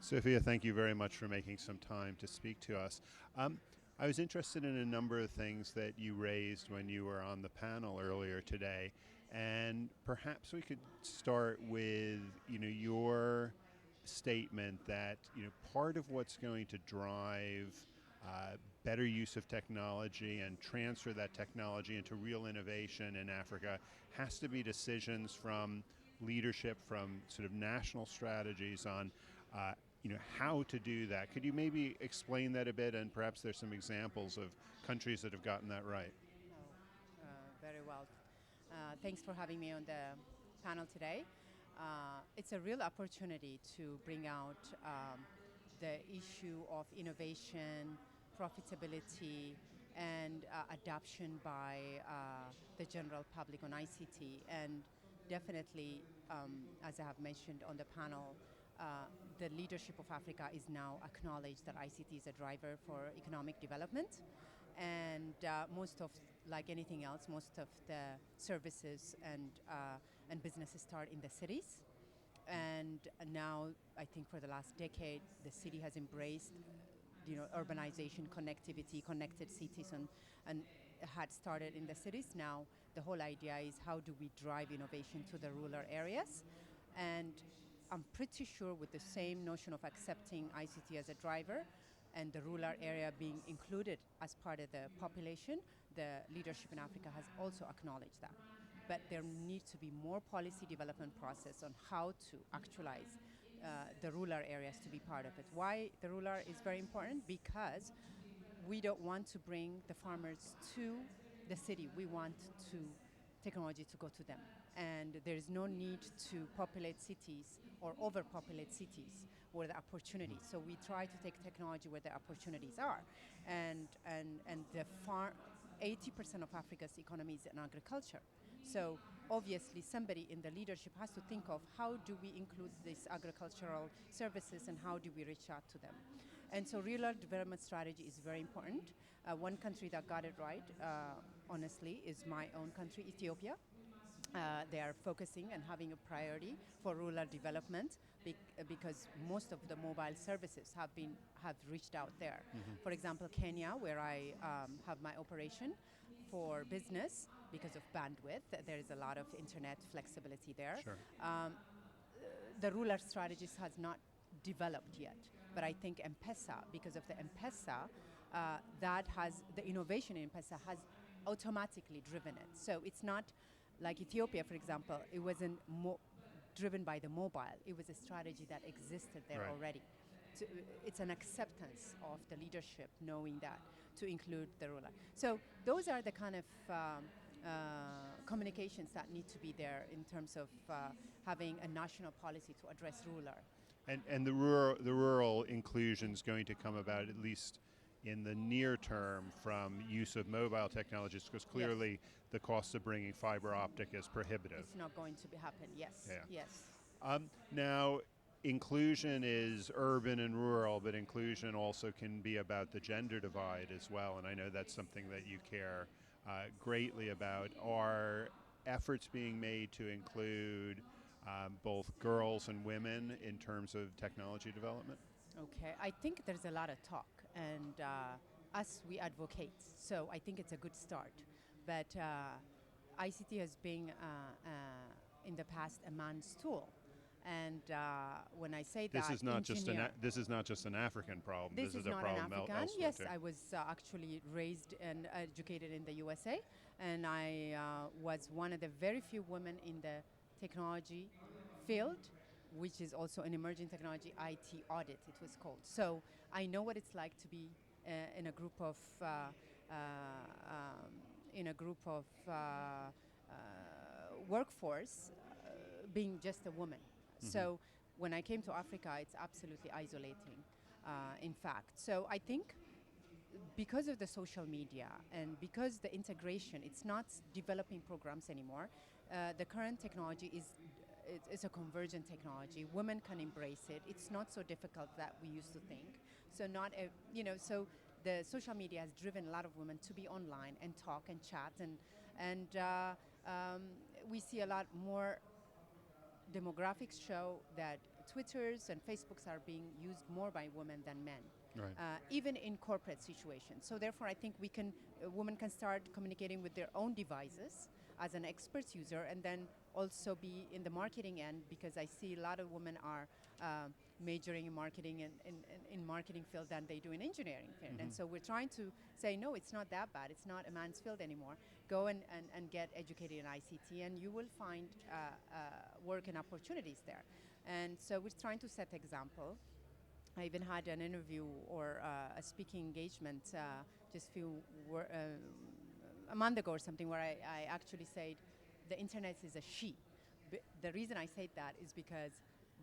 Sophia, thank you very much for making some time to speak to us. I was interested in a number of things that you raised when you were on the panel earlier today, and perhaps we could start with your statement that part of what's going to drive better use of technology and transfer that technology into real innovation in Africa has to be decisions from leadership, from sort of national strategies on how to do that. Could you maybe explain that a bit, and perhaps there's some examples of countries that have gotten that right? Very well. Thanks for having me on the panel today. It's a real opportunity to bring out the issue of innovation, profitability, and adoption by the general public on ICT. And definitely, as I have mentioned on the panel, the leadership of Africa is now acknowledged that ICT is a driver for economic development. And like anything else, most of the services and businesses start in the cities. And now, I think for the last decade, the city has embraced, urbanization, connectivity, connected cities, and had started in the cities. Now, the whole idea is how do we drive innovation to the rural areas? And I'm pretty sure with the same notion of accepting ICT as a driver and the rural area being included as part of the population, the leadership in Africa has also acknowledged that. But there needs to be more policy development process on how to actualize the rural areas to be part of it. Why the rural is very important? Because we don't want to bring the farmers to the city. We want technology to go to them. And there is no need to populate cities or overpopulate cities where the opportunities. So we try to take technology where the opportunities are. And 80% of Africa's economy is in agriculture. So obviously somebody in the leadership has to think of how do we include these agricultural services and how do we reach out to them. And so rural development strategy is very important. One country that got it right, honestly, is my own country, Ethiopia. They are focusing and having a priority for rural development because most of the mobile services have reached out there. Mm-hmm. For example, Kenya, where I have my operation for business, because of bandwidth, there is a lot of internet flexibility there. Sure. The rural strategies has not developed yet, but I think M-Pesa, because of the M-Pesa, the innovation in M-Pesa has automatically driven it. So it's not like Ethiopia, for example, it wasn't driven by the mobile. It was a strategy that existed there right. already. So it's an acceptance of the leadership knowing that to include the ruler. So those are the kind of communications that need to be there in terms of having a national policy to address ruler. And the rural inclusion is going to come about at least in the near term from use of mobile technologies, because clearly yes. the cost of bringing fiber optic is prohibitive. It's not going to happen, yes. Yeah. Yes. Now, inclusion is urban and rural, but inclusion also can be about the gender divide as well, and I know that's something that you care greatly about. Are efforts being made to include both girls and women in terms of technology development? Okay, I think there's a lot of talk, and we advocate, so I think it's a good start. But ICT has been in the past a man's tool, and when I say this that, is not just an African problem. This is a not problem an African. elsewhere Yes, too. I was actually raised and educated in the USA, and I was one of the very few women in the technology field, which is also an emerging technology IT audit, it was called. So I know what it's like to be in a group of workforce being just a woman. Mm-hmm. So when I came to Africa, it's absolutely isolating, in fact. So I think because of the social media and because the integration, it's not developing programs anymore. The current technology is a convergent technology. Women can embrace it. It's not so difficult that we used to think. So so the social media has driven a lot of women to be online and talk and chat, and we see a lot more demographics show that Twitters and Facebooks are being used more by women than men. Right. Even in corporate situations. So therefore, I think women can start communicating with their own devices as an expert user, and then also be in the marketing end, because I see a lot of women are majoring in marketing and in marketing field than they do in engineering field. And so we're trying to say, no, it's not that bad. It's not a man's field anymore. Go and get educated in ICT, and you will find work and opportunities there. And so we're trying to set example. I even had an interview or a speaking engagement just a month ago or something, where I actually said the internet is a she. The reason I said that is because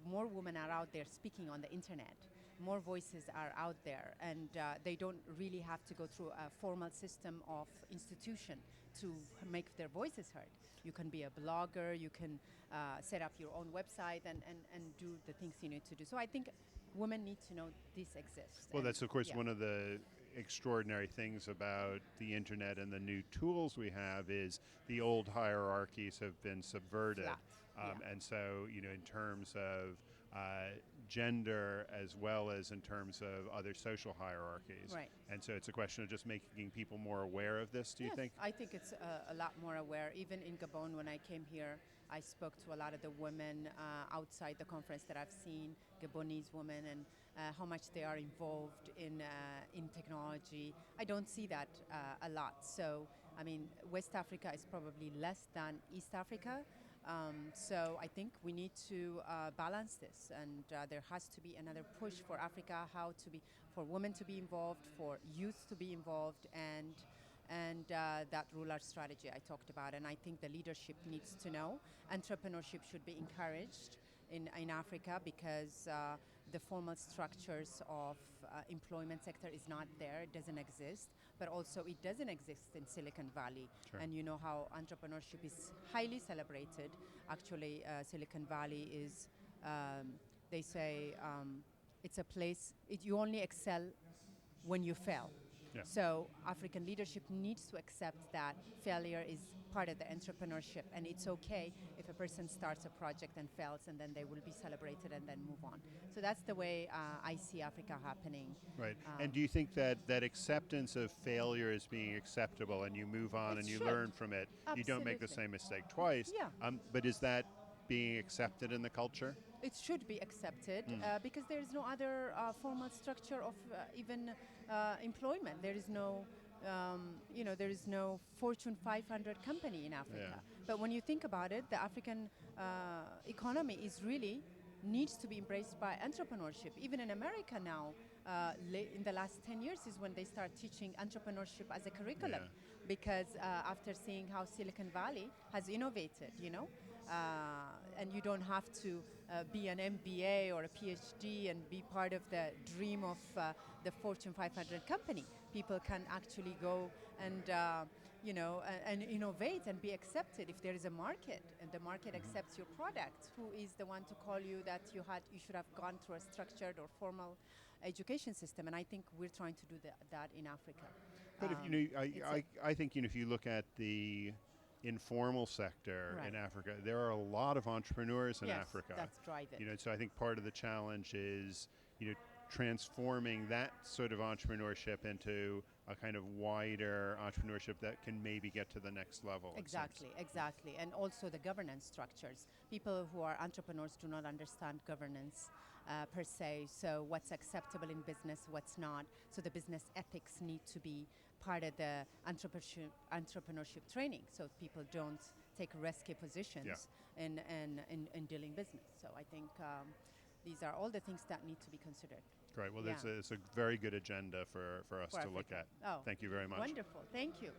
more women are out there speaking on the internet. More voices are out there, and they don't really have to go through a formal system of institution to make their voices heard. You can be a blogger, you can set up your own website and do the things you need to do. So I think women need to know this exists. Well, that's of course yeah. one of the extraordinary things about the internet and the new tools we have is the old hierarchies have been subverted. Flat. And so, in terms of gender as well as in terms of other social hierarchies. Right. And so it's a question of just making people more aware of this, do you think? I think it's a lot more aware. Even in Gabon, when I came here, I spoke to a lot of the women outside the conference that I've seen, Gabonese women, and how much they are involved in technology. I don't see that a lot. So, I mean, West Africa is probably less than East Africa. So I think we need to balance this, and there has to be another push for Africa, for women to be involved, for youth to be involved, and that rural strategy I talked about. And I think the leadership needs to know. Entrepreneurship should be encouraged in Africa, because the formal structures of employment sector is not there, it doesn't exist, but also it doesn't exist in Silicon Valley. Sure. And you know how entrepreneurship is highly celebrated. Actually, Silicon Valley is, they say, it's a place, you only excel when you fail. Yeah. So African leadership needs to accept that failure is part of the entrepreneurship, and it's okay if a person starts a project and fails, and then they will be celebrated and then move on. So that's the way I see Africa happening. Right. And do you think that acceptance of failure is being acceptable, and you move on and you learn from it? Absolutely. You don't make the same mistake twice. Yeah. But is that being accepted in the culture? It should be accepted because there is no other formal structure of even employment. There is no, there is no Fortune 500 company in Africa. Yeah. But when you think about it, the African economy needs to be embraced by entrepreneurship. Even in America now, in the last 10 years is when they start teaching entrepreneurship as a curriculum, because after seeing how Silicon Valley has innovated, and you don't have to be an MBA or a PhD and be part of the dream of the Fortune 500 company. People can actually go and and innovate and be accepted if there is a market, and the market accepts your product. Who is the one to call you that you should have gone through a structured or formal education system? And I think we're trying to do that in Africa. But I think if you look at the informal sector in Africa, there are a lot of entrepreneurs in Africa. That's driving. So I think part of the challenge is transforming that sort of entrepreneurship into a kind of wider entrepreneurship that can maybe get to the next level. Exactly. And also the governance structures. People who are entrepreneurs do not understand governance per se. So what's acceptable in business, what's not. So the business ethics need to be part of the entrepreneurship training, so people don't take risky positions in dealing business. So I think these are all the things that need to be considered. Great. Well, it's a very good agenda for us to look at. Oh, thank you very much. Wonderful. Thank you.